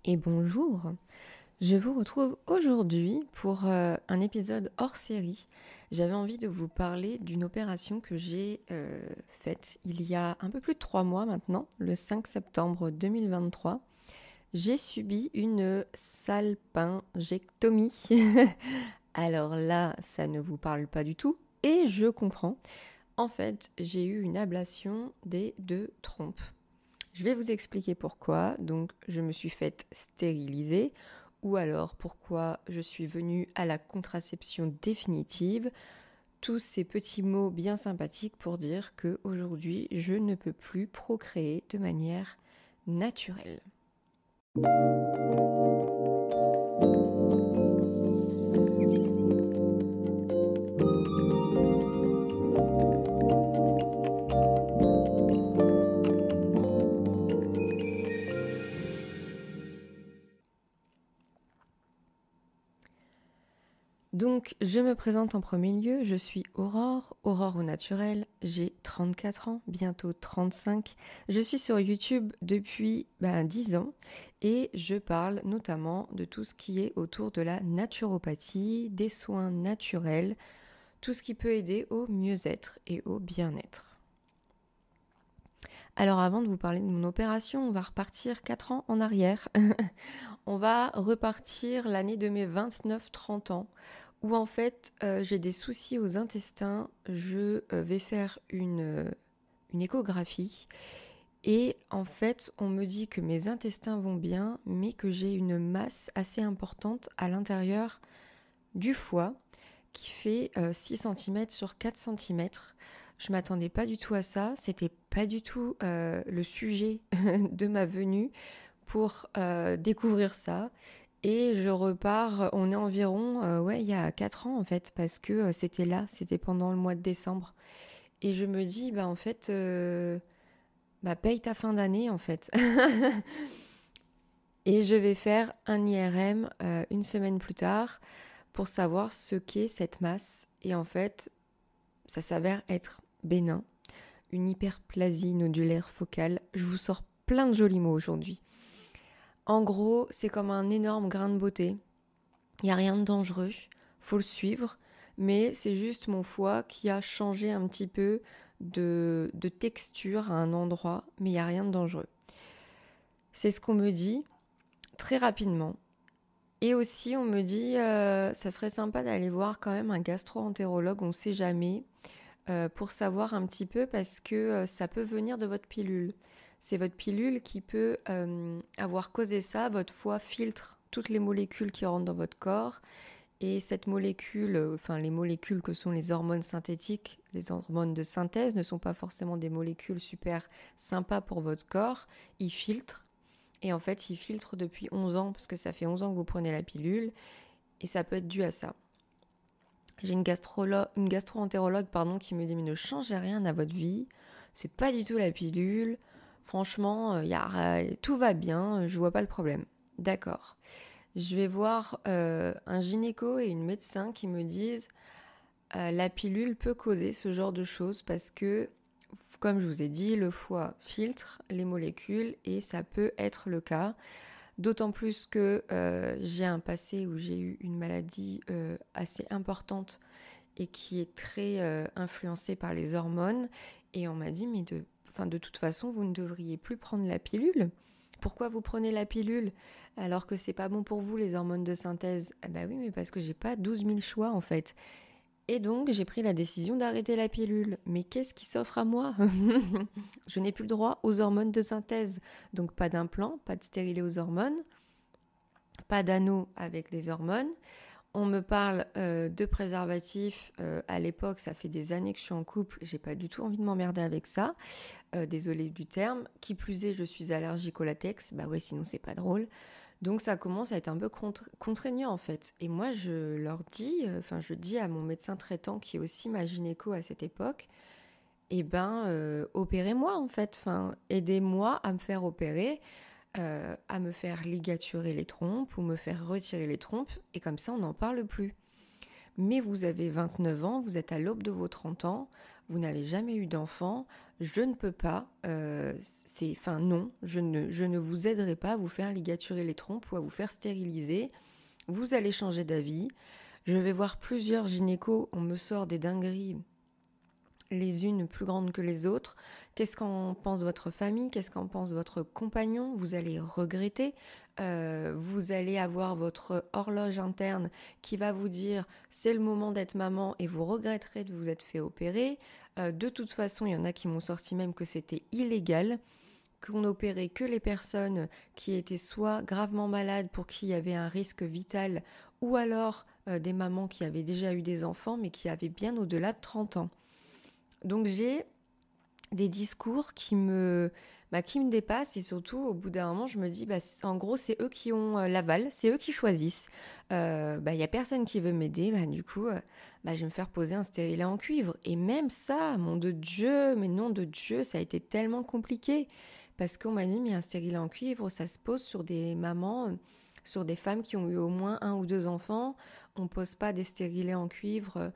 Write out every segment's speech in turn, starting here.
Et bonjour, je vous retrouve aujourd'hui pour un épisode hors série. J'avais envie de vous parler d'une opération que j'ai faite il y a un peu plus de 3 mois maintenant, le 5 septembre 2023. J'ai subi une salpingectomie. Alors là, ça ne vous parle pas du tout et je comprends. En fait, j'ai eu une ablation des deux trompes. Je vais vous expliquer pourquoi. Donc, je me suis faite stériliser ou alors pourquoi je suis venue à la contraception définitive. Tous ces petits mots bien sympathiques pour dire qu'aujourd'hui, je ne peux plus procréer de manière naturelle. Donc, je me présente en premier lieu, je suis Aurore au naturel, j'ai 34 ans, bientôt 35. Je suis sur YouTube depuis 10 ans et je parle notamment de tout ce qui est autour de la naturopathie, des soins naturels, tout ce qui peut aider au mieux-être et au bien-être. Alors avant de vous parler de mon opération, on va repartir 4 ans en arrière. On va repartir l'année de mes 29-30 ans où en fait j'ai des soucis aux intestins, je vais faire une échographie et en fait on me dit que mes intestins vont bien mais que j'ai une masse assez importante à l'intérieur du foie qui fait 6 cm sur 4 cm. Je m'attendais pas du tout à ça, c'était pas du tout le sujet de ma venue pour découvrir ça. Et je repars, on est environ, il y a 4 ans en fait, parce que c'était pendant le mois de décembre. Et je me dis, en fait, paye ta fin d'année en fait. Et je vais faire un IRM une semaine plus tard pour savoir ce qu'est cette masse. Et en fait, ça s'avère être bénin, une hyperplasie nodulaire focale. Je vous sors plein de jolis mots aujourd'hui. En gros, c'est comme un énorme grain de beauté. Il n'y a rien de dangereux, faut le suivre, mais c'est juste mon foie qui a changé un petit peu de texture à un endroit, mais il n'y a rien de dangereux. C'est ce qu'on me dit très rapidement. Et aussi, on me dit, ça serait sympa d'aller voir quand même un gastro-entérologue, on ne sait jamais, pour savoir un petit peu parce que ça peut venir de votre pilule. C'est votre pilule qui peut avoir causé ça. Votre foie filtre toutes les molécules qui rentrent dans votre corps. Et cette molécule, les molécules que sont les hormones synthétiques, les hormones de synthèse, ne sont pas forcément des molécules super sympas pour votre corps. Ils filtrent. Et en fait, ils filtrent depuis 11 ans, parce que ça fait 11 ans que vous prenez la pilule. Et ça peut être dû à ça. J'ai une gastro-entérologue qui me dit « Mais ne changez rien à votre vie, c'est pas du tout la pilule, franchement, tout va bien, je vois pas le problème. » D'accord. Je vais voir un gynéco et une médecin qui me disent la pilule peut causer ce genre de choses parce que, comme je vous ai dit, le foie filtre les molécules et ça peut être le cas. D'autant plus que j'ai un passé où j'ai eu une maladie assez importante et qui est très influencée par les hormones. Et on m'a dit, mais de toute façon, vous ne devriez plus prendre la pilule. Pourquoi vous prenez la pilule alors que c'est pas bon pour vous les hormones de synthèse? Oui, mais parce que j'ai pas 12 000 choix en fait. Et donc j'ai pris la décision d'arrêter la pilule. Mais qu'est-ce qui s'offre à moi? Je n'ai plus le droit aux hormones de synthèse. Donc pas d'implant, pas de stérilet aux hormones, pas d'anneau avec les hormones. On me parle de préservatifs. À l'époque, ça fait des années que je suis en couple. J'ai pas du tout envie de m'emmerder avec ça. Désolée du terme. Qui plus est, je suis allergique au latex. Sinon c'est pas drôle. Donc ça commence à être un peu contraignant en fait. Et moi, je leur dis, je dis à mon médecin traitant qui est aussi ma gynéco à cette époque, opérez-moi en fait. Aidez-moi à me faire opérer. À me faire ligaturer les trompes ou me faire retirer les trompes et comme ça on n'en parle plus. Mais vous avez 29 ans, vous êtes à l'aube de vos 30 ans, vous n'avez jamais eu d'enfant, je ne peux pas, non, je ne vous aiderai pas à vous faire ligaturer les trompes ou à vous faire stériliser. Vous allez changer d'avis. Je vais voir plusieurs gynécos, on me sort des dingueries, les unes plus grandes que les autres. Qu'est-ce qu'en pense votre famille? Qu'est-ce qu'en pense votre compagnon? Vous allez regretter. Vous allez avoir votre horloge interne qui va vous dire c'est le moment d'être maman et vous regretterez de vous être fait opérer. De toute façon, il y en a qui m'ont sorti même que c'était illégal, qu'on n'opérait que les personnes qui étaient soit gravement malades pour qui il y avait un risque vital, ou alors des mamans qui avaient déjà eu des enfants mais qui avaient bien au-delà de 30 ans. Donc j'ai des discours qui me dépassent, et surtout au bout d'un moment je me dis en gros c'est eux qui ont l'aval, c'est eux qui choisissent. Y a personne qui veut m'aider, du coup je vais me faire poser un stérilet en cuivre. Et même ça, mon de Dieu, mais nom de Dieu, ça a été tellement compliqué parce qu'on m'a dit mais un stérilet en cuivre ça se pose sur des mamans, sur des femmes qui ont eu au moins 1 ou 2 enfants. On pose pas des stérilets en cuivre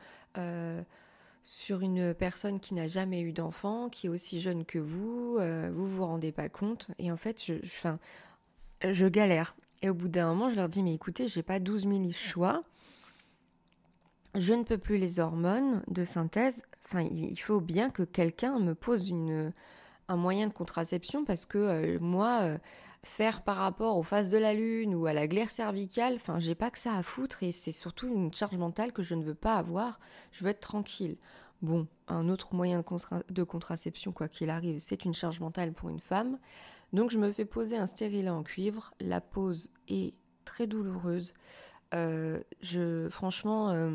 sur une personne qui n'a jamais eu d'enfant, qui est aussi jeune que vous, vous rendez pas compte. Et en fait, je galère. Et au bout d'un moment, je leur dis, mais écoutez, j'ai pas 12 000 choix. Je ne peux plus les hormones de synthèse. Enfin, il faut bien que quelqu'un me pose un moyen de contraception parce que faire par rapport aux phases de la lune ou à la glaire cervicale, j'ai pas que ça à foutre, et c'est surtout une charge mentale que je ne veux pas avoir. Je veux être tranquille. Bon, un autre moyen de contraception, quoi qu'il arrive, c'est une charge mentale pour une femme. Donc je me fais poser un stérilet en cuivre. La pose est très douloureuse. Franchement,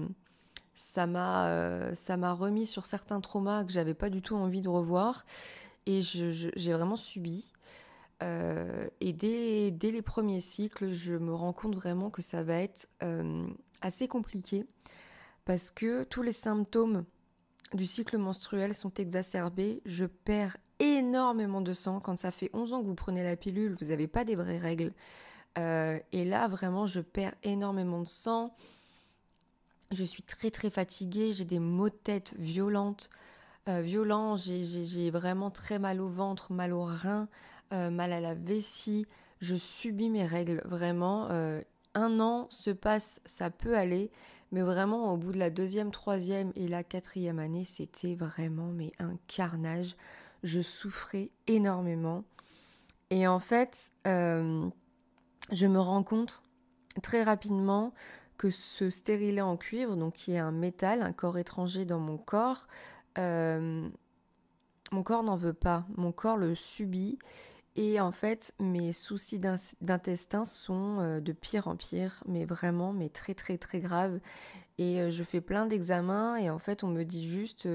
ça m'a remis sur certains traumas que j'avais pas du tout envie de revoir, et j'ai vraiment subi. Et dès les premiers cycles, je me rends compte vraiment que ça va être assez compliqué parce que tous les symptômes du cycle menstruel sont exacerbés. Je perds énormément de sang. Quand ça fait 11 ans que vous prenez la pilule, vous n'avez pas des vraies règles. Et là, vraiment, je perds énormément de sang. Je suis très très fatiguée, j'ai des maux de tête violents, j'ai vraiment très mal au ventre, mal aux reins, mal à la vessie. Je subis mes règles, vraiment. 1 an se passe, ça peut aller, mais vraiment au bout de la 2e, 3e et la 4e année, c'était vraiment un carnage. Je souffrais énormément. Et en fait, je me rends compte très rapidement que ce stérilet en cuivre, donc qui est un métal, un corps étranger dans mon corps n'en veut pas, mon corps le subit. Et en fait, mes soucis d'intestin sont de pire en pire, mais vraiment, mais très très très grave. Et je fais plein d'examens et en fait, on me dit juste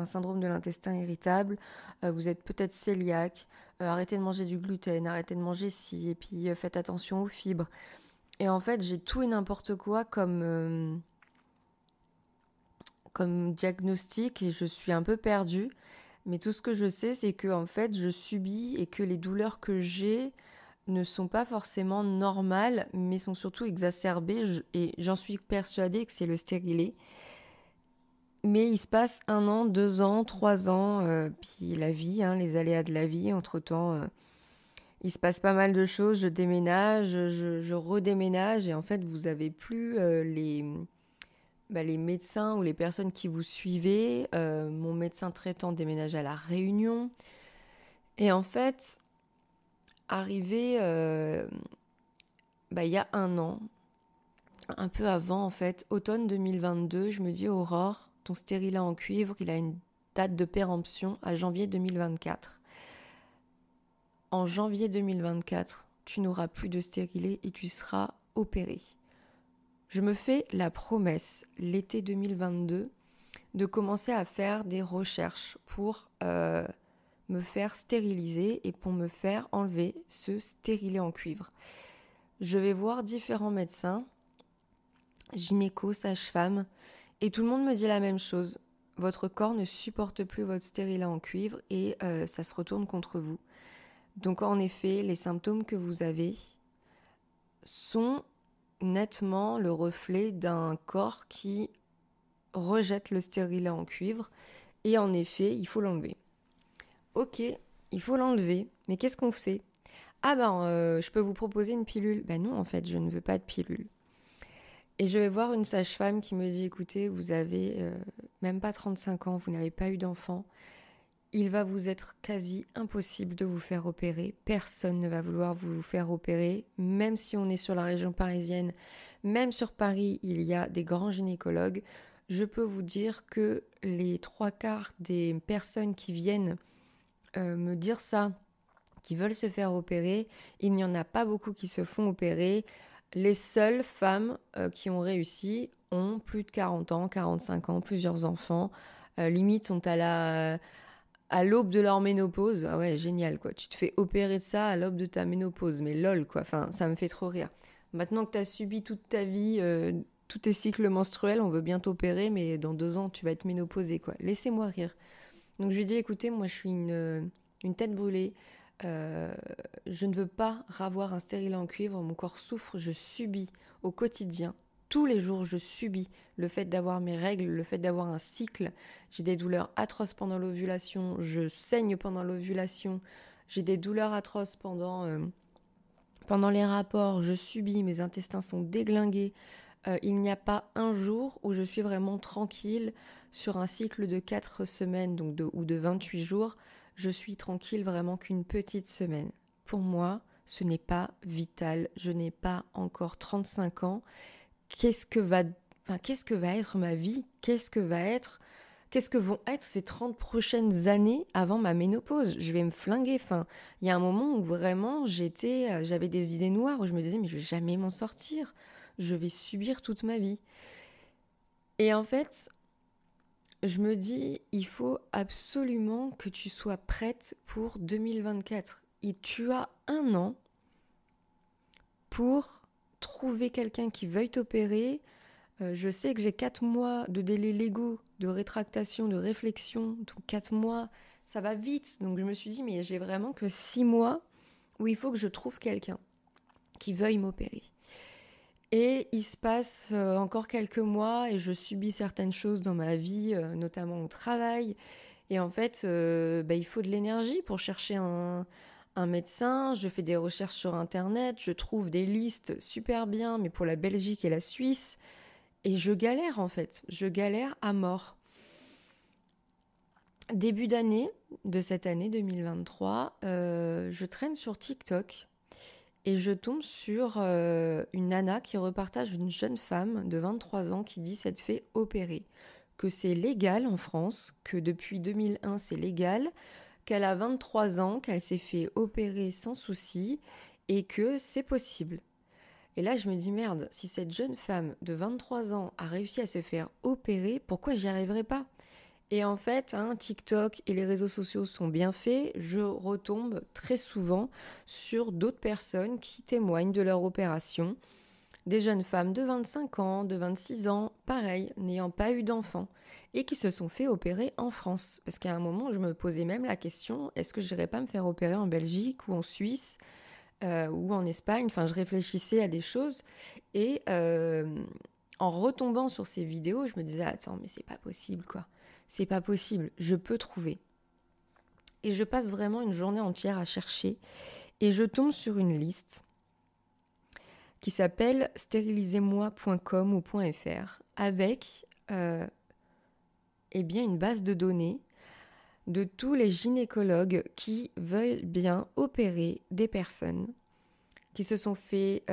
syndrome de l'intestin irritable, vous êtes peut-être cœliaque, arrêtez de manger du gluten, arrêtez de manger ci, et puis faites attention aux fibres. Et en fait, j'ai tout et n'importe quoi comme diagnostic, et je suis un peu perdue. Mais tout ce que je sais, c'est que en fait, je subis, et que les douleurs que j'ai ne sont pas forcément normales, mais sont surtout exacerbées. Et j'en suis persuadée que c'est le stérilet. Mais il se passe 1 an, 2 ans, 3 ans, puis la vie, les aléas de la vie. Entre-temps, il se passe pas mal de choses. Je déménage, je redéménage, et en fait, vous avez plus les médecins ou les personnes qui vous suivaient. Mon médecin traitant déménage à La Réunion. Et en fait, arrivé il y a 1 an, un peu avant en fait, automne 2022, je me dis Aurore, ton stérilet en cuivre, il a une date de péremption à janvier 2024. En janvier 2024, tu n'auras plus de stérilet et tu seras opérée. Je me fais la promesse, l'été 2022, de commencer à faire des recherches pour me faire stériliser et pour me faire enlever ce stérilet en cuivre. Je vais voir différents médecins, gynéco, sage-femme, et tout le monde me dit la même chose. Votre corps ne supporte plus votre stérilet en cuivre et ça se retourne contre vous. Donc en effet, les symptômes que vous avez sont nettement le reflet d'un corps qui rejette le stérilet en cuivre. Et en effet, il faut l'enlever. Ok, il faut l'enlever, mais qu'est-ce qu'on fait? Ah ben, je peux vous proposer une pilule. Ben non, en fait, je ne veux pas de pilule. Et je vais voir une sage-femme qui me dit, écoutez, vous avez même pas 35 ans, vous n'avez pas eu d'enfant. Il va vous être quasi impossible de vous faire opérer. Personne ne va vouloir vous faire opérer, même si on est sur la région parisienne. Même sur Paris, il y a des grands gynécologues. Je peux vous dire que les 3/4 des personnes qui viennent me dire ça, qui veulent se faire opérer, il n'y en a pas beaucoup qui se font opérer. Les seules femmes qui ont réussi ont plus de 40 ans, 45 ans, plusieurs enfants. Limite sont à l'aube de leur ménopause. Ah ouais, génial quoi. Tu te fais opérer de ça à l'aube de ta ménopause. Mais lol quoi. Enfin, ça me fait trop rire. Maintenant que tu as subi toute ta vie, tous tes cycles menstruels, on veut bien t'opérer, mais dans 2 ans, tu vas être ménopausée quoi. Laissez-moi rire. Donc je lui dis, écoutez, moi je suis une tête brûlée. Je ne veux pas ravoir un stérilet en cuivre. Mon corps souffre, je subis au quotidien. Tous les jours, je subis le fait d'avoir mes règles, le fait d'avoir un cycle. J'ai des douleurs atroces pendant l'ovulation, je saigne pendant l'ovulation, j'ai des douleurs atroces pendant les rapports, je subis, mes intestins sont déglingués. Il n'y a pas un jour où je suis vraiment tranquille sur un cycle de 4 semaines ou de 28 jours. Je suis tranquille vraiment qu'une petite semaine. Pour moi, ce n'est pas vital. Je n'ai pas encore 35 ans. Qu'est-ce que va être ma vie? Qu'est-ce que vont être ces 30 prochaines années avant ma ménopause? Je vais me flinguer. Enfin, il y a un moment où vraiment j'avais des idées noires, où je me disais, mais je vais jamais m'en sortir. Je vais subir toute ma vie. Et en fait, je me dis, il faut absolument que tu sois prête pour 2024. Et tu as 1 an pour trouver quelqu'un qui veuille t'opérer. Je sais que j'ai 4 mois de délai légaux, de rétractation, de réflexion. Donc 4 mois, ça va vite. Donc je me suis dit, mais j'ai vraiment que 6 mois où il faut que je trouve quelqu'un qui veuille m'opérer. Et il se passe encore quelques mois et je subis certaines choses dans ma vie, notamment au travail. Et en fait, il faut de l'énergie pour chercher un médecin. Je fais des recherches sur Internet, je trouve des listes super bien, mais pour la Belgique et la Suisse. Et je galère en fait, je galère à mort. Début d'année, de cette année 2023, je traîne sur TikTok. Et je tombe sur une nana qui repartage une jeune femme de 23 ans qui dit s'être fait opérer. Que c'est légal en France, que depuis 2001 c'est légal, qu'elle a 23 ans, qu'elle s'est fait opérer sans souci et que c'est possible. Et là je me dis merde, si cette jeune femme de 23 ans a réussi à se faire opérer, pourquoi j'y arriverai pas ? Et en fait, TikTok et les réseaux sociaux sont bien faits. Je retombe très souvent sur d'autres personnes qui témoignent de leur opération. Des jeunes femmes de 25 ans, de 26 ans, pareil, n'ayant pas eu d'enfants et qui se sont fait opérer en France. Parce qu'à un moment, je me posais même la question, est-ce que je n'irais pas me faire opérer en Belgique ou en Suisse ou en Espagne ? Enfin, je réfléchissais à des choses et en retombant sur ces vidéos, je me disais, attends, mais c'est pas possible quoi. C'est pas possible, je peux trouver. Et je passe vraiment une journée entière à chercher et je tombe sur une liste qui s'appelle stérilisez-moi.com ou .fr avec une base de données de tous les gynécologues qui veulent bien opérer des personnes qui se sont fait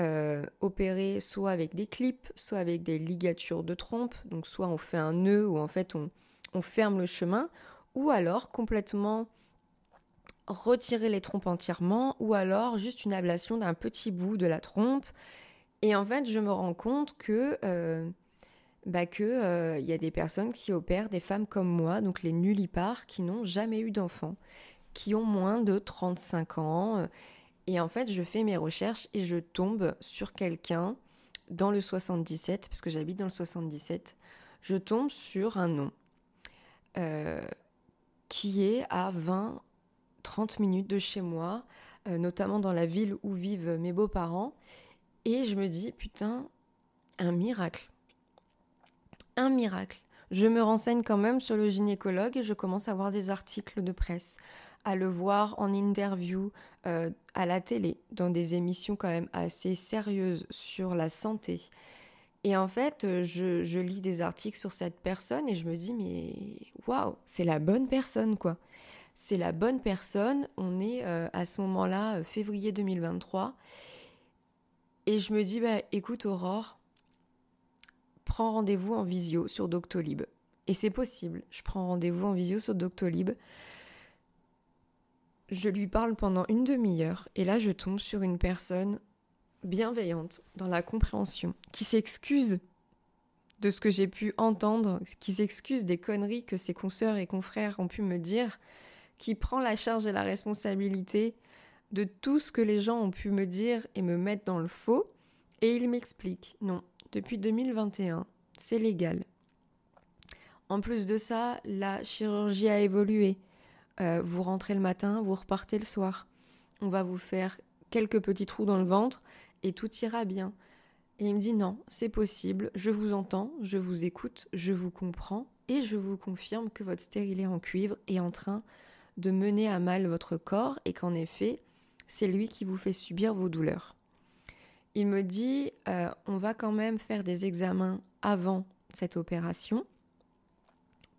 opérer soit avec des clips, soit avec des ligatures de trompe, donc soit on fait un nœud ou en fait on ferme le chemin, ou alors complètement retirer les trompes entièrement, ou alors juste une ablation d'un petit bout de la trompe. Et en fait, je me rends compte que y a des personnes qui opèrent des femmes comme moi, donc les nullipares, qui n'ont jamais eu d'enfants, qui ont moins de 35 ans. Et en fait, je fais mes recherches et je tombe sur quelqu'un dans le 77, parce que j'habite dans le 77. Je tombe sur un nom. Qui est à 20-30 minutes de chez moi, notamment dans la ville où vivent mes beaux-parents. Et je me dis, putain, un miracle. Un miracle. Je me renseigne quand même sur le gynécologue et je commence à voir des articles de presse, à le voir en interview, à la télé, dans des émissions quand même assez sérieuses sur la santé. Et en fait, je lis des articles sur cette personne et je me dis, mais waouh, c'est la bonne personne, quoi. C'est la bonne personne. On est à ce moment-là, février 2023. Et je me dis, bah écoute Aurore, prends rendez-vous en visio sur Doctolib. Et c'est possible, je prends rendez-vous en visio sur Doctolib. Je lui parle pendant une demi-heure et là je tombe sur une personne bienveillante dans la compréhension, qui s'excuse de ce que j'ai pu entendre, qui s'excuse des conneries que ses consoeurs et confrères ont pu me dire, qui prend la charge et la responsabilité de tout ce que les gens ont pu me dire et me mettre dans le faux. Et il m'explique, non, depuis 2021, c'est légal. En plus de ça, la chirurgie a évolué. Vous rentrez le matin, vous repartez le soir. On va vous faire quelques petits trous dans le ventre et tout ira bien. Et il me dit non, c'est possible, je vous entends, je vous écoute, je vous comprends et je vous confirme que votre stérilet en cuivre est en train de mener à mal votre corps et qu'en effet, c'est lui qui vous fait subir vos douleurs. Il me dit on va quand même faire des examens avant cette opération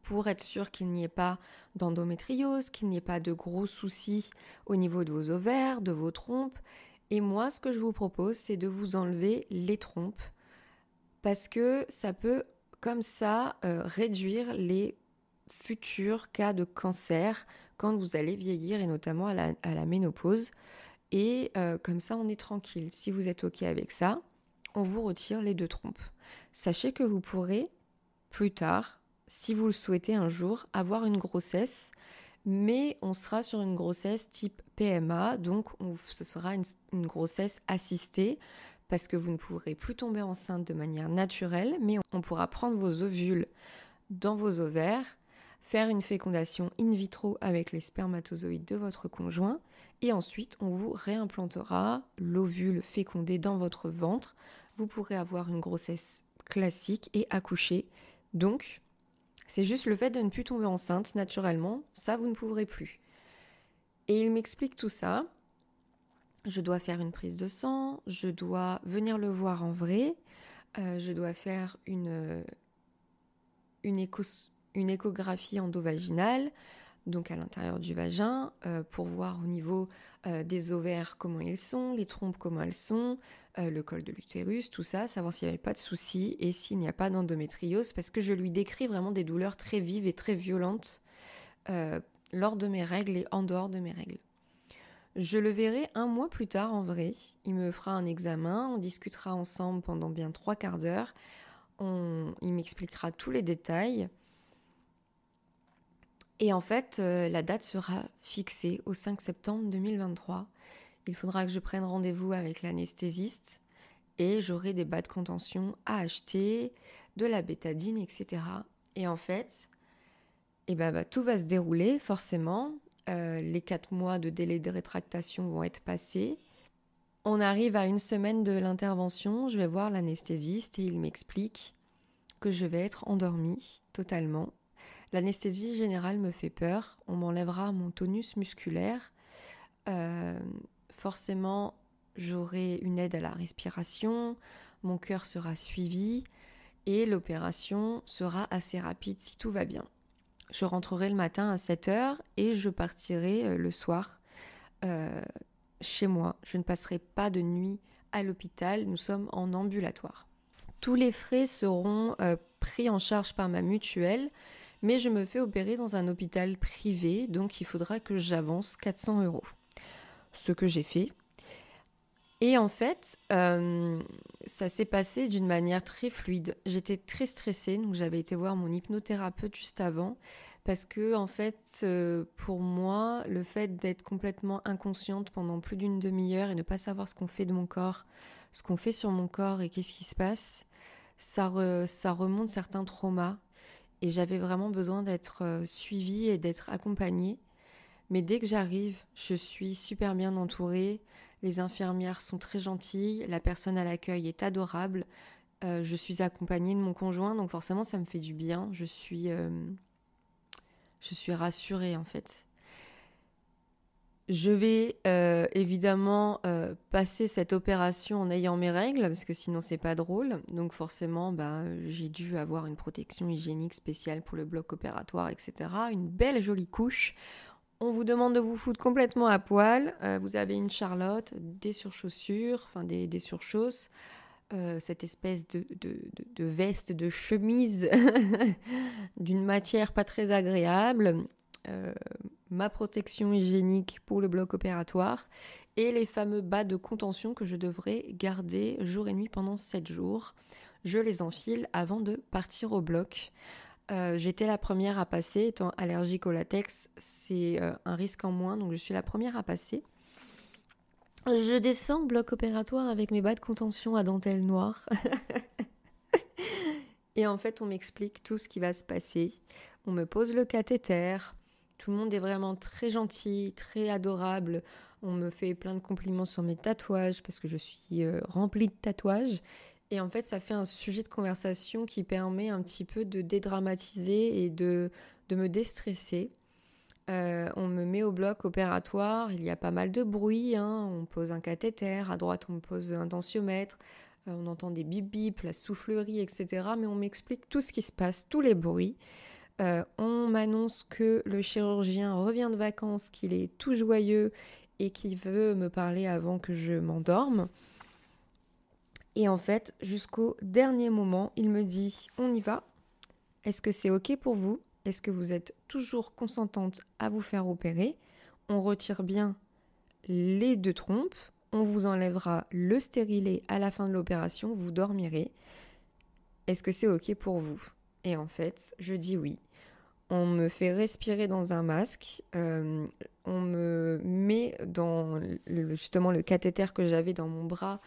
pour être sûr qu'il n'y ait pas d'endométriose, qu'il n'y ait pas de gros soucis au niveau de vos ovaires, de vos trompes. Et moi, ce que je vous propose, c'est de vous enlever les trompes parce que ça peut, comme ça, réduire les futurs cas de cancer quand vous allez vieillir et notamment à la ménopause. Et comme ça, on est tranquille. Si vous êtes OK avec ça, on vous retire les 2 trompes. Sachez que vous pourrez, plus tard, si vous le souhaitez un jour, avoir une grossesse, mais on sera sur une grossesse type PMA, donc ce sera une grossesse assistée, parce que vous ne pourrez plus tomber enceinte de manière naturelle, mais on pourra prendre vos ovules dans vos ovaires, faire une fécondation in vitro avec les spermatozoïdes de votre conjoint, et ensuite on vous réimplantera l'ovule fécondé dans votre ventre. Vous pourrez avoir une grossesse classique et accoucher. Donc, c'est juste le fait de ne plus tomber enceinte naturellement, ça vous ne pourrez plus. Et il m'explique tout ça. Je dois faire une prise de sang, je dois venir le voir en vrai, je dois faire une échographie endovaginale, donc à l'intérieur du vagin, pour voir au niveau des ovaires comment ils sont, les trompes comment elles sont, le col de l'utérus, tout ça, savoir s'il n'y avait pas de soucis et s'il n'y a pas d'endométriose, parce que je lui décris vraiment des douleurs très vives et très violentes lors de mes règles et en dehors de mes règles. Je le verrai 1 mois plus tard en vrai, il me fera un examen, on discutera ensemble pendant bien 3/4 d'heure, il m'expliquera tous les détails. Et en fait, la date sera fixée au 5 septembre 2023. Il faudra que je prenne rendez-vous avec l'anesthésiste et j'aurai des bas de contention à acheter, de la bétadine, etc. Et en fait, tout va se dérouler forcément. Les 4 mois de délai de rétractation vont être passés. On arrive à 1 semaine de l'intervention, je vais voir l'anesthésiste et il m'explique que je vais être endormie totalement. L'anesthésie générale me fait peur, on m'enlèvera mon tonus musculaire. Forcément, j'aurai une aide à la respiration, mon cœur sera suivi et l'opération sera assez rapide si tout va bien. Je rentrerai le matin à 7h et je partirai le soir chez moi. Je ne passerai pas de nuit à l'hôpital, nous sommes en ambulatoire. Tous les frais seront pris en charge par ma mutuelle, mais je me fais opérer dans un hôpital privé, donc il faudra que j'avance 400 €. Ce que j'ai fait. Et en fait, ça s'est passé d'une manière très fluide. J'étais très stressée, donc j'avais été voir mon hypnothérapeute juste avant, parce que en fait, pour moi, le fait d'être complètement inconsciente pendant plus d'1 demi-heure et ne pas savoir ce qu'on fait de mon corps, ce qu'on fait sur mon corps et qu'est-ce qui se passe, ça remonte certains traumas. Et j'avais vraiment besoin d'être suivie et d'être accompagnée. Mais dès que j'arrive, je suis super bien entourée. Les infirmières sont très gentilles, la personne à l'accueil est adorable. Je suis accompagnée de mon conjoint, donc forcément ça me fait du bien. Je suis rassurée en fait. Je vais évidemment passer cette opération en ayant mes règles, parce que sinon c'est pas drôle. Donc forcément, j'ai dû avoir une protection hygiénique spéciale pour le bloc opératoire, etc. Une belle jolie couche. On vous demande de vous foutre complètement à poil. Vous avez une charlotte, des surchaussures, enfin des surchausses, cette espèce de veste, de chemise d'une matière pas très agréable. Ma protection hygiénique pour le bloc opératoire et les fameux bas de contention que je devrais garder jour et nuit pendant 7 jours. Je les enfile avant de partir au bloc. J'étais la première à passer, étant allergique au latex, c'est un risque en moins, donc je suis la première à passer. Je descends bloc opératoire avec mes bas de contention à dentelle noire. Et en fait, on m'explique tout ce qui va se passer. On me pose le cathéter. Tout le monde est vraiment très gentil, très adorable. On me fait plein de compliments sur mes tatouages parce que je suis remplie de tatouages. Et en fait, ça fait un sujet de conversation qui permet un petit peu de dédramatiser et de me déstresser. On me met au bloc opératoire, il y a pas mal de bruit, hein. On pose un cathéter, à droite on me pose un tensiomètre, on entend des bip bip, la soufflerie, etc. Mais on m'explique tout ce qui se passe, tous les bruits. On m'annonce que le chirurgien revient de vacances, qu'il est tout joyeux et qu'il veut me parler avant que je m'endorme. Et en fait, jusqu'au dernier moment, il me dit « On y va ? Est-ce que c'est OK pour vous ? Est-ce que vous êtes toujours consentante à vous faire opérer ? On retire bien les 2 trompes, on vous enlèvera le stérilet à la fin de l'opération, vous dormirez. Est-ce que c'est OK pour vous ? » Et en fait, je dis oui. On me fait respirer dans un masque, on me met dans justement le cathéter que j'avais dans mon bras,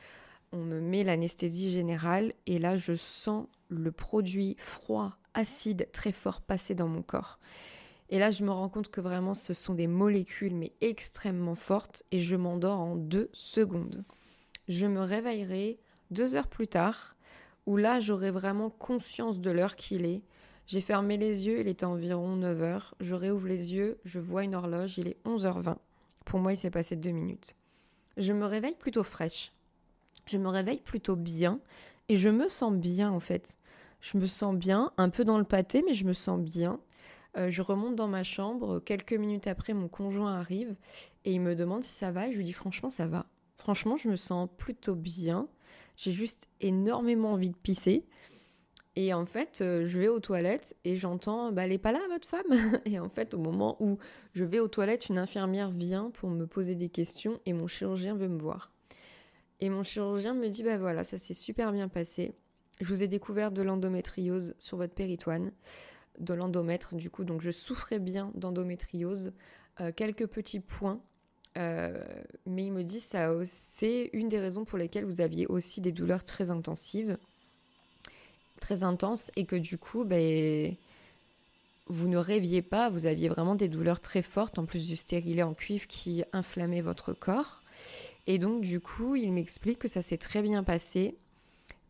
on me met l'anesthésie générale et là je sens le produit froid, acide, très fort passer dans mon corps. Et là je me rends compte que vraiment ce sont des molécules mais extrêmement fortes et je m'endors en 2 secondes. Je me réveillerai 2 heures plus tard où là j'aurai vraiment conscience de l'heure qu'il est. J'ai fermé les yeux, il était environ 9h. Je réouvre les yeux, je vois une horloge, il est 11h20. Pour moi, il s'est passé 2 minutes. Je me réveille plutôt fraîche. Je me réveille plutôt bien et je me sens bien en fait. Je me sens bien, un peu dans le pâté, mais je me sens bien. Je remonte dans ma chambre. Quelques minutes après, mon conjoint arrive et il me demande si ça va. Et je lui dis franchement, ça va. Franchement, je me sens plutôt bien. J'ai juste énormément envie de pisser. Et en fait, je vais aux toilettes et j'entends « elle est pas là votre femme ?» Et en fait, au moment où je vais aux toilettes, une infirmière vient pour me poser des questions et mon chirurgien veut me voir. Et mon chirurgien me dit « voilà, ça s'est super bien passé. Je vous ai découvert de l'endométriose sur votre péritoine, de l'endomètre du coup, donc je souffrais bien d'endométriose, quelques petits points. Mais il me dit ça c'est une des raisons pour lesquelles vous aviez aussi des douleurs très intensives. » Très intense et que du coup, vous ne rêviez pas, vous aviez vraiment des douleurs très fortes, en plus du stérilet en cuivre qui inflammait votre corps. Et donc, du coup, il m'explique que ça s'est très bien passé,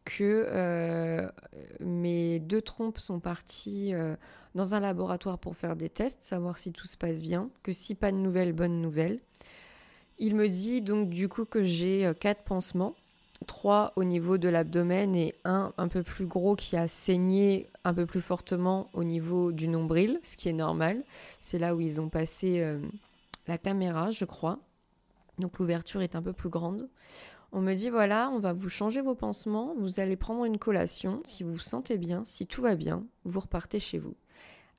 que mes 2 trompes sont parties dans un laboratoire pour faire des tests, savoir si tout se passe bien, que si pas de nouvelles, bonne nouvelle. Il me dit donc du coup que j'ai 4 pansements. 3 au niveau de l'abdomen et un peu plus gros qui a saigné un peu plus fortement au niveau du nombril, ce qui est normal. C'est là où ils ont passé la caméra, je crois. Donc l'ouverture est un peu plus grande. On me dit voilà, on va vous changer vos pansements, vous allez prendre une collation. Si vous vous sentez bien, si tout va bien, vous repartez chez vous.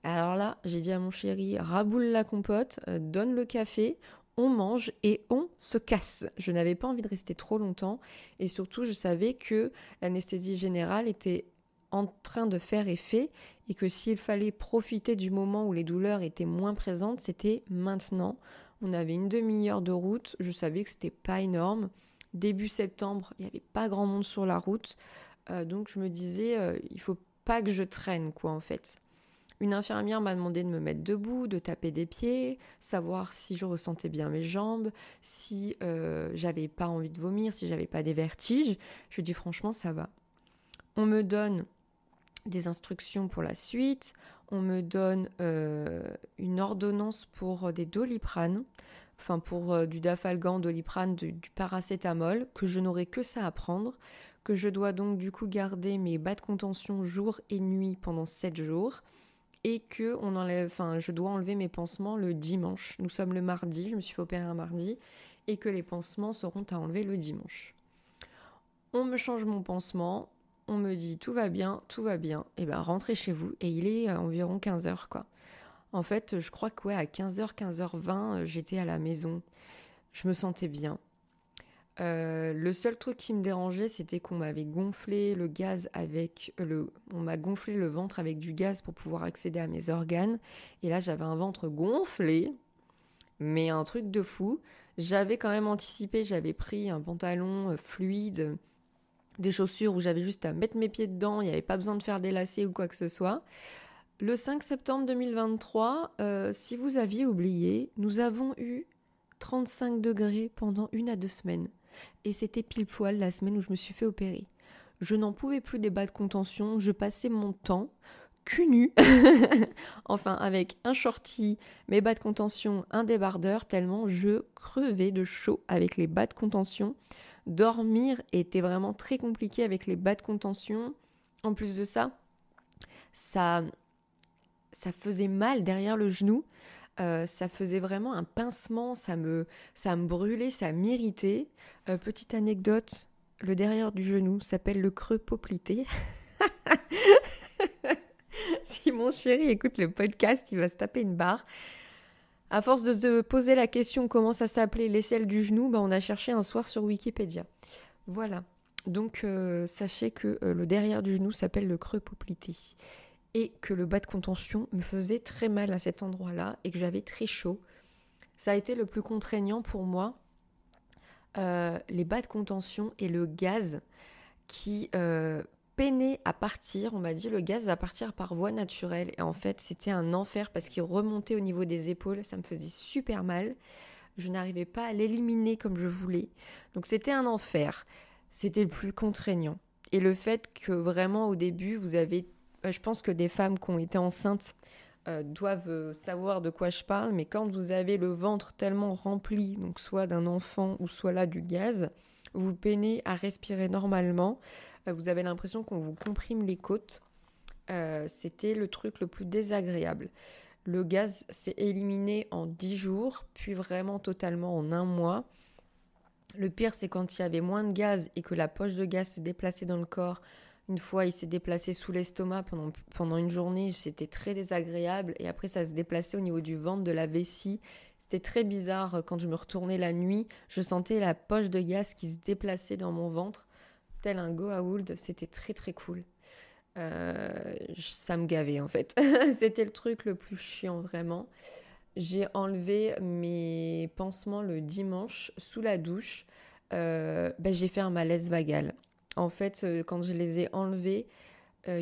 Alors là, j'ai dit à mon chéri, raboule la compote, donne le café, on mange et on se casse. Je n'avais pas envie de rester trop longtemps et surtout je savais que l'anesthésie générale était en train de faire effet et que s'il fallait profiter du moment où les douleurs étaient moins présentes, c'était maintenant. On avait une demi-heure de route, je savais que c'était pas énorme. Début septembre, il n'y avait pas grand monde sur la route, donc je me disais, il faut pas que je traîne quoi en fait. Une infirmière m'a demandé de me mettre debout, de taper des pieds, savoir si je ressentais bien mes jambes, si j'avais pas envie de vomir, si j'avais pas des vertiges. Je dis franchement ça va. On me donne des instructions pour la suite, on me donne une ordonnance pour des Doliprane, enfin pour du Dafalgan, Doliprane, du paracétamol, que je n'aurai que ça à prendre, que je dois donc du coup garder mes bas de contention jour et nuit pendant 7 jours, et que je dois enlever mes pansements le dimanche. Nous sommes le mardi, je me suis fait opérer un mardi, et que les pansements seront à enlever le dimanche. On me change mon pansement, on me dit tout va bien, et ben rentrez chez vous, et il est environ 15h quoi. En fait, je crois que à 15h, 15h20, j'étais à la maison, je me sentais bien. Le seul truc qui me dérangeait, c'était qu'on m'avait gonflé le gaz on m'a gonflé le ventre avec du gaz pour pouvoir accéder à mes organes. Et là, j'avais un ventre gonflé, mais un truc de fou. J'avais quand même anticipé, j'avais pris un pantalon fluide, des chaussures où j'avais juste à mettre mes pieds dedans, il n'y avait pas besoin de faire des lacets ou quoi que ce soit. Le 5 septembre 2023, si vous aviez oublié, nous avons eu 35 degrés pendant 1 à 2 semaines. Et c'était pile poil la semaine où je me suis fait opérer. Je n'en pouvais plus des bas de contention, je passais mon temps cul nu, enfin avec un shorty, mes bas de contention, un débardeur, tellement je crevais de chaud avec les bas de contention. Dormir était vraiment très compliqué avec les bas de contention. En plus de ça, ça faisait mal derrière le genou. Ça faisait vraiment un pincement, ça me brûlait, ça m'irritait. Petite anecdote, le derrière du genou s'appelle le creux poplité. Si mon chéri écoute le podcast, il va se taper une barre. À force de se poser la question comment ça s'appelait l'aisselle du genou, on a cherché un soir sur Wikipédia. Voilà. Donc sachez que le derrière du genou s'appelle le creux poplité. Et que le bas de contention me faisait très mal à cet endroit-là et que j'avais très chaud. Ça a été le plus contraignant pour moi, les bas de contention et le gaz qui peinait à partir. On m'a dit le gaz va partir par voie naturelle et en fait c'était un enfer parce qu'il remontait au niveau des épaules, ça me faisait super mal. Je n'arrivais pas à l'éliminer comme je voulais. Donc c'était un enfer. C'était le plus contraignant. Et le fait que vraiment au début vous avez... Je pense que des femmes qui ont été enceintes doivent savoir de quoi je parle, mais quand vous avez le ventre tellement rempli, donc soit d'un enfant ou soit là du gaz, vous peinez à respirer normalement, vous avez l'impression qu'on vous comprime les côtes. C'était le truc le plus désagréable. Le gaz s'est éliminé en 10 jours, puis vraiment totalement en 1 mois. Le pire, c'est quand il y avait moins de gaz et que la poche de gaz se déplaçait dans le corps. Une fois, il s'est déplacé sous l'estomac pendant une journée. C'était très désagréable. Et après, ça se déplaçait au niveau du ventre, de la vessie. C'était très bizarre. Quand je me retournais la nuit, je sentais la poche de gaz qui se déplaçait dans mon ventre, tel un Goa'uld. C'était très, très cool. Ça me gavait, en fait. C'était le truc le plus chiant, vraiment. J'ai enlevé mes pansements le dimanche sous la douche. J'ai fait un malaise vagal. En fait, quand je les ai enlevés, il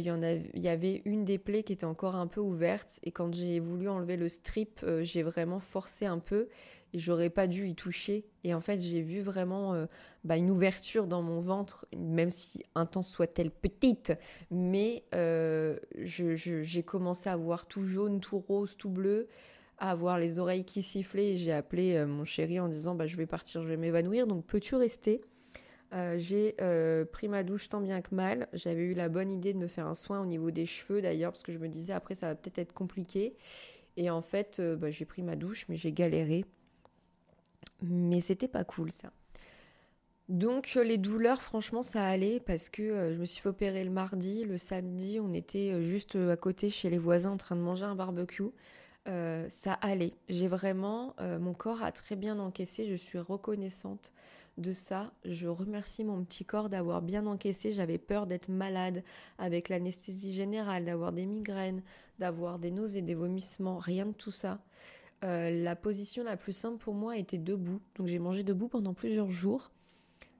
y avait une des plaies qui était encore un peu ouverte. Et quand j'ai voulu enlever le strip, j'ai vraiment forcé un peu. Et j'aurais pas dû y toucher. Et en fait, j'ai vu vraiment une ouverture dans mon ventre, même si intense soit-elle petite. Mais j'ai commencé à voir tout jaune, tout rose, tout bleu, à avoir les oreilles qui sifflaient. Et j'ai appelé mon chéri en disant je vais partir, je vais m'évanouir. Donc peux-tu rester ? J'ai pris ma douche tant bien que mal. J'avais eu la bonne idée de me faire un soin au niveau des cheveux d'ailleurs, parce que je me disais après ça va peut-être être compliqué. Et en fait, j'ai pris ma douche, mais j'ai galéré. Mais c'était pas cool ça. Donc les douleurs, franchement, ça allait parce que je me suis fait opérer le mardi. Le samedi, on était juste à côté chez les voisins en train de manger un barbecue. Ça allait. J'ai vraiment... mon corps a très bien encaissé. Je suis reconnaissante de ça. Je remercie mon petit corps d'avoir bien encaissé. J'avais peur d'être malade avec l'anesthésie générale, d'avoir des migraines, d'avoir des nausées, des vomissements. Rien de tout ça. La position la plus simple pour moi était debout. Donc j'ai mangé debout pendant plusieurs jours.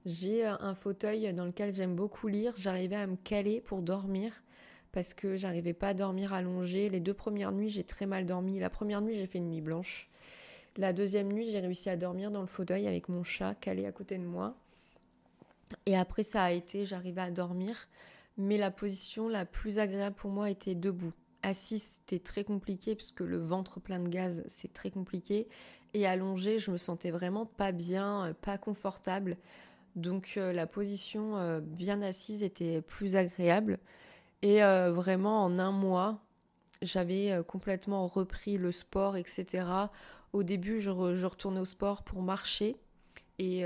J'ai un fauteuil dans lequel j'aime beaucoup lire. J'arrivais à me caler pour dormir parce que j'arrivais pas à dormir allongée. Les 2 premières nuits, j'ai très mal dormi. La première nuit, j'ai fait une nuit blanche. La deuxième nuit, j'ai réussi à dormir dans le fauteuil avec mon chat calé à côté de moi. Et après, ça a été, j'arrivais à dormir. Mais la position la plus agréable pour moi était debout. Assis, c'était très compliqué parce que le ventre plein de gaz, c'est très compliqué. Et allongé, je me sentais vraiment pas bien, pas confortable. Donc la position bien assise était plus agréable. Et vraiment en un mois, j'avais complètement repris le sport, etc. Au début, je retournais au sport pour marcher. Et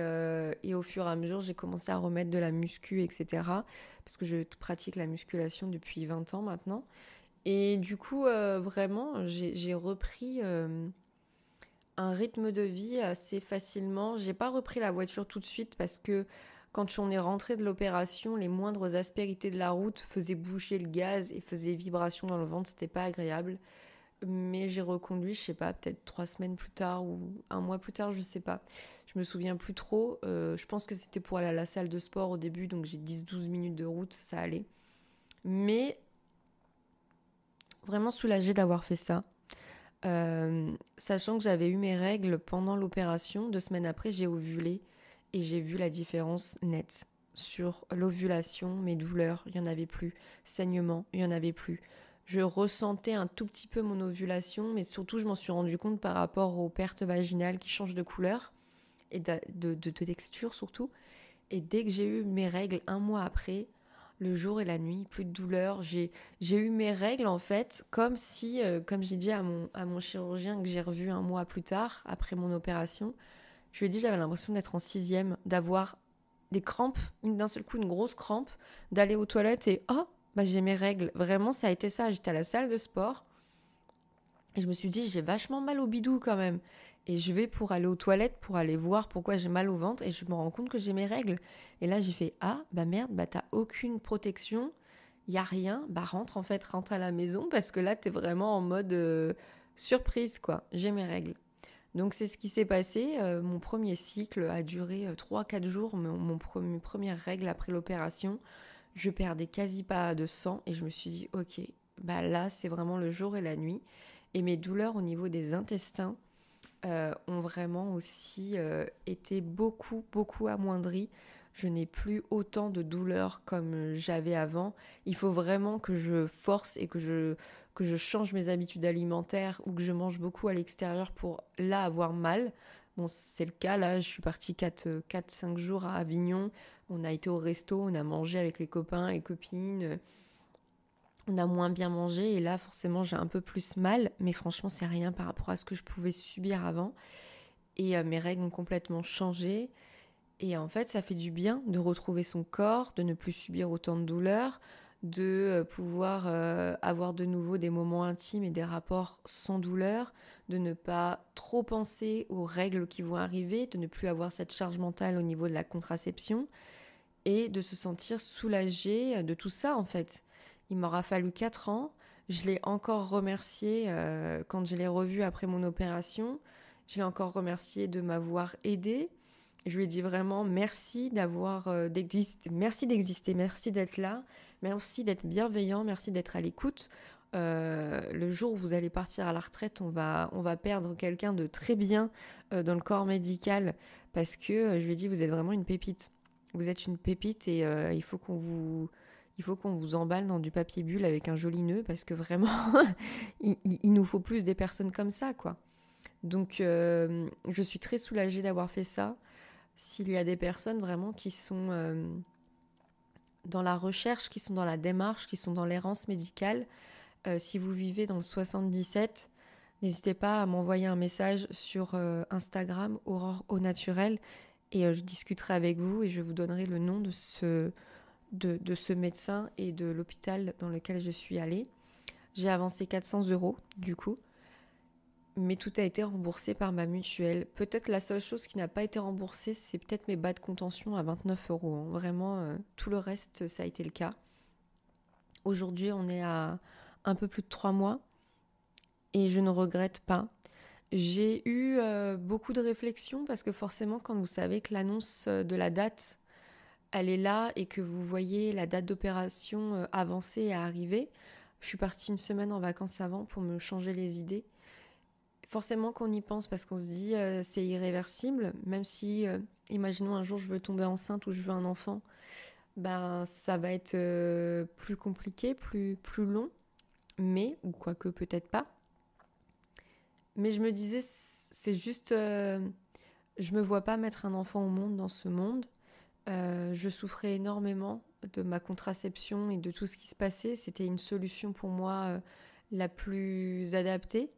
au fur et à mesure, j'ai commencé à remettre de la muscu, etc. Parce que je pratique la musculation depuis 20 ans maintenant. Et du coup, vraiment, j'ai repris un rythme de vie assez facilement. J'ai pas repris la voiture tout de suite parce que quand on est rentré de l'opération, les moindres aspérités de la route faisaient bouger le gaz et faisaient des vibrations dans le ventre. C'était pas agréable. Mais j'ai reconduit, je sais pas, peut-être 3 semaines plus tard ou un mois plus tard, je sais pas. Je me souviens plus trop. Je pense que c'était pour aller à la salle de sport au début, donc j'ai 10-12 minutes de route, ça allait. Mais vraiment soulagée d'avoir fait ça. Sachant que j'avais eu mes règles pendant l'opération, 2 semaines après, j'ai ovulé et j'ai vu la différence nette sur l'ovulation, mes douleurs, il n'y en avait plus, saignement, il n'y en avait plus. Je ressentais un tout petit peu mon ovulation, mais surtout je m'en suis rendu compte par rapport aux pertes vaginales qui changent de couleur et de texture surtout. Et dès que j'ai eu mes règles un mois après, le jour et la nuit, plus de douleur. J'ai eu mes règles en fait, comme si, comme j'ai dit à mon chirurgien que j'ai revu un mois plus tard, après mon opération, je lui ai dit j'avais l'impression d'être en sixième, d'avoir des crampes, d'un seul coup une grosse crampe, d'aller aux toilettes et oh, bah j'ai mes règles. Vraiment, ça a été ça. J'étais à la salle de sport et je me suis dit j'ai vachement mal au bidou quand même. Et je vais pour aller aux toilettes, pour aller voir pourquoi j'ai mal au ventre et je me rends compte que j'ai mes règles. Et là j'ai fait ah bah merde, bah t'as aucune protection, y a rien, bah rentre à la maison parce que là t'es vraiment en mode surprise quoi, j'ai mes règles. Donc c'est ce qui s'est passé. Mon premier cycle a duré 3-4 jours, mes premières règles après l'opération. Je perdais quasi pas de sang et je me suis dit ok, bah là c'est vraiment le jour et la nuit. Et mes douleurs au niveau des intestins ont vraiment aussi été beaucoup, beaucoup amoindries. Je n'ai plus autant de douleurs comme j'avais avant. Il faut vraiment que je force et que je change mes habitudes alimentaires ou que je mange beaucoup à l'extérieur pour là avoir mal. Bon, c'est le cas, là, je suis partie 4-5 jours à Avignon. On a été au resto, on a mangé avec les copains, les copines. On a moins bien mangé et là, forcément, j'ai un peu plus mal. Mais franchement, c'est rien par rapport à ce que je pouvais subir avant. Et mes règles ont complètement changé. Et en fait, ça fait du bien de retrouver son corps, de ne plus subir autant de douleurs, de pouvoir avoir de nouveau des moments intimes et des rapports sans douleur, de ne pas trop penser aux règles qui vont arriver, de ne plus avoir cette charge mentale au niveau de la contraception et de se sentir soulagé de tout ça en fait. Il m'aura fallu 4 ans. Je l'ai encore remercié quand je l'ai revu après mon opération. Je l'ai encore remercié de m'avoir aidé. Je lui ai dit vraiment merci merci d'exister, merci d'être là, merci d'être bienveillant, merci d'être à l'écoute. Le jour où vous allez partir à la retraite, on va perdre quelqu'un de très bien dans le corps médical parce que je lui ai dit vous êtes vraiment une pépite. Vous êtes une pépite et il faut qu'on vous emballe dans du papier bulle avec un joli nœud parce que vraiment il nous faut plus des personnes comme ça quoi. Donc je suis très soulagée d'avoir fait ça. S'il y a des personnes vraiment qui sont dans la recherche, qui sont dans la démarche, qui sont dans l'errance médicale, si vous vivez dans le 77, n'hésitez pas à m'envoyer un message sur Instagram, Aurore au naturel, et je discuterai avec vous et je vous donnerai le nom de ce médecin et de l'hôpital dans lequel je suis allée. J'ai avancé 400 € du coup. Mais tout a été remboursé par ma mutuelle. Peut-être la seule chose qui n'a pas été remboursée, c'est peut-être mes bas de contention à 29 €. Hein. Vraiment, tout le reste, ça a été le cas. Aujourd'hui, on est à un peu plus de 3 mois et je ne regrette pas. J'ai eu beaucoup de réflexions parce que forcément, quand vous savez que l'annonce de la date, elle est là et que vous voyez la date d'opération avancer et arriver, je suis partie une semaine en vacances avant pour me changer les idées. Forcément qu'on y pense parce qu'on se dit c'est irréversible, même si, imaginons un jour je veux tomber enceinte ou je veux un enfant, ben ça va être plus compliqué, plus long, mais, ou quoique peut-être pas. Mais je me disais, c'est juste, je me vois pas mettre un enfant au monde dans ce monde. Je souffrais énormément de ma contraception et de tout ce qui se passait. C'était une solution pour moi la plus adaptée.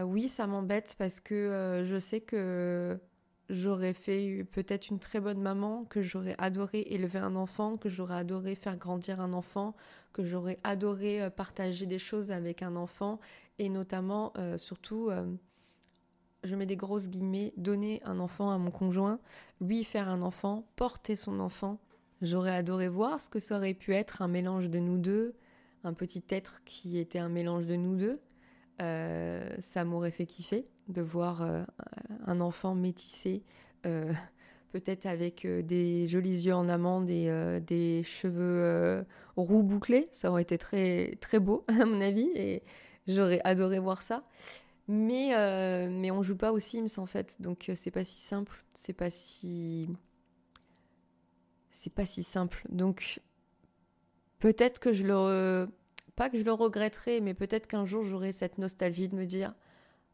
Oui, ça m'embête parce que je sais que j'aurais fait peut-être une très bonne maman, que j'aurais adoré élever un enfant, que j'aurais adoré faire grandir un enfant, que j'aurais adoré partager des choses avec un enfant et notamment, surtout, je mets des grosses guillemets, donner un enfant à mon conjoint, lui faire un enfant, porter son enfant. J'aurais adoré voir ce que ça aurait pu être un mélange de nous deux, un petit être qui était un mélange de nous deux. Ça m'aurait fait kiffer de voir un enfant métissé, euh, peut-être avec des jolis yeux en amande et des cheveux roux bouclés. Ça aurait été très, très beau, à mon avis, et j'aurais adoré voir ça. Mais on joue pas aux Sims, en fait, donc c'est pas si simple. C'est pas si simple. Donc peut-être que pas que je le regretterai, mais peut-être qu'un jour j'aurai cette nostalgie de me dire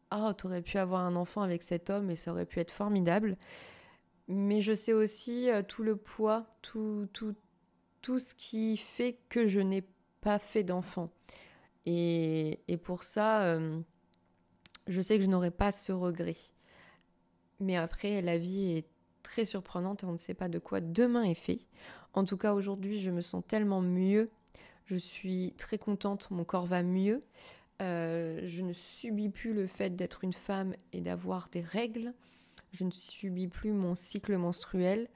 ah, t'aurais pu avoir un enfant avec cet homme et ça aurait pu être formidable. Mais je sais aussi tout le poids, tout ce qui fait que je n'ai pas fait d'enfant. Et pour ça, je sais que je n'aurai pas ce regret. Mais après, la vie est très surprenante et on ne sait pas de quoi demain est fait. En tout cas, aujourd'hui, je me sens tellement mieux. Je suis très contente, mon corps va mieux. Je ne subis plus le fait d'être une femme et d'avoir des règles. Je ne subis plus mon cycle menstruel.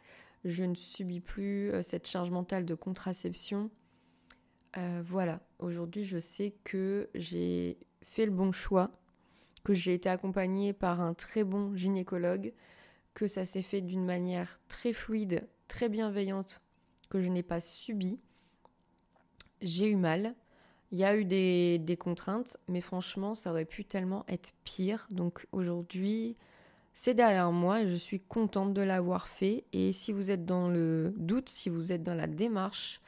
Je ne subis plus cette charge mentale de contraception. Voilà, aujourd'hui, je sais que j'ai fait le bon choix, que j'ai été accompagnée par un très bon gynécologue, que ça s'est fait d'une manière très fluide, très bienveillante, que je n'ai pas subi. J'ai eu mal. Il y a eu des contraintes, mais franchement, ça aurait pu tellement être pire. Donc aujourd'hui, c'est derrière moi et je suis contente de l'avoir fait. Et si vous êtes dans le doute, si vous êtes dans la démarche,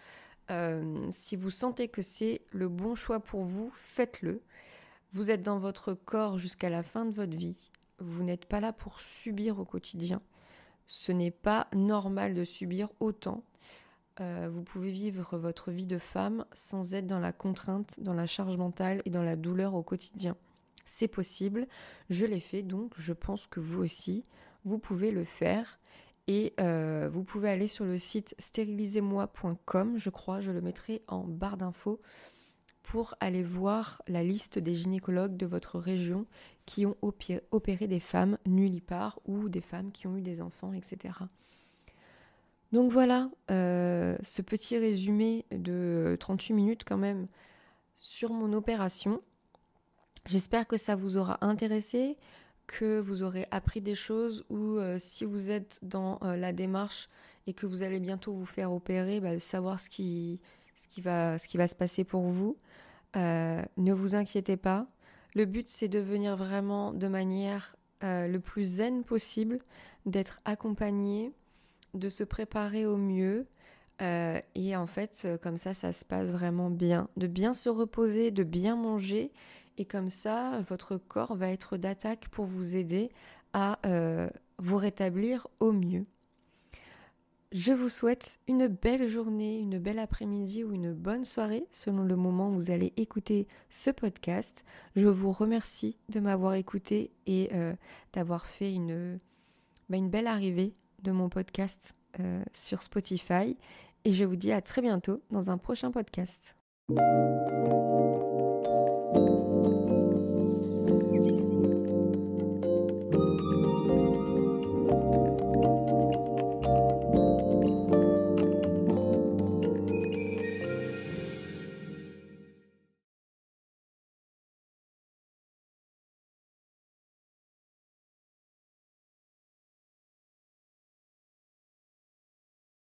si vous sentez que c'est le bon choix pour vous, faites-le. Vous êtes dans votre corps jusqu'à la fin de votre vie. Vous n'êtes pas là pour subir au quotidien. Ce n'est pas normal de subir autant. Vous pouvez vivre votre vie de femme sans être dans la contrainte, dans la charge mentale et dans la douleur au quotidien. C'est possible, je l'ai fait, donc je pense que vous aussi, vous pouvez le faire. Et vous pouvez aller sur le site stérilisez-moi.com, je crois, je le mettrai en barre d'infos, pour aller voir la liste des gynécologues de votre région qui ont opéré des femmes nullipares ou des femmes qui ont eu des enfants, etc. Donc voilà, ce petit résumé de 38 minutes quand même sur mon opération. J'espère que ça vous aura intéressé, que vous aurez appris des choses ou si vous êtes dans la démarche et que vous allez bientôt vous faire opérer, savoir ce qui va se passer pour vous. Ne vous inquiétez pas. Le but, c'est de venir vraiment de manière le plus zen possible, d'être accompagné, de se préparer au mieux. Et en fait, comme ça se passe vraiment bien. De bien se reposer, de bien manger. Et comme ça, votre corps va être d'attaque pour vous aider à vous rétablir au mieux. Je vous souhaite une belle journée, une belle après-midi ou une bonne soirée selon le moment où vous allez écouter ce podcast. Je vous remercie de m'avoir écouté et d'avoir fait une belle arrivée de mon podcast sur Spotify. Et je vous dis à très bientôt dans un prochain podcast.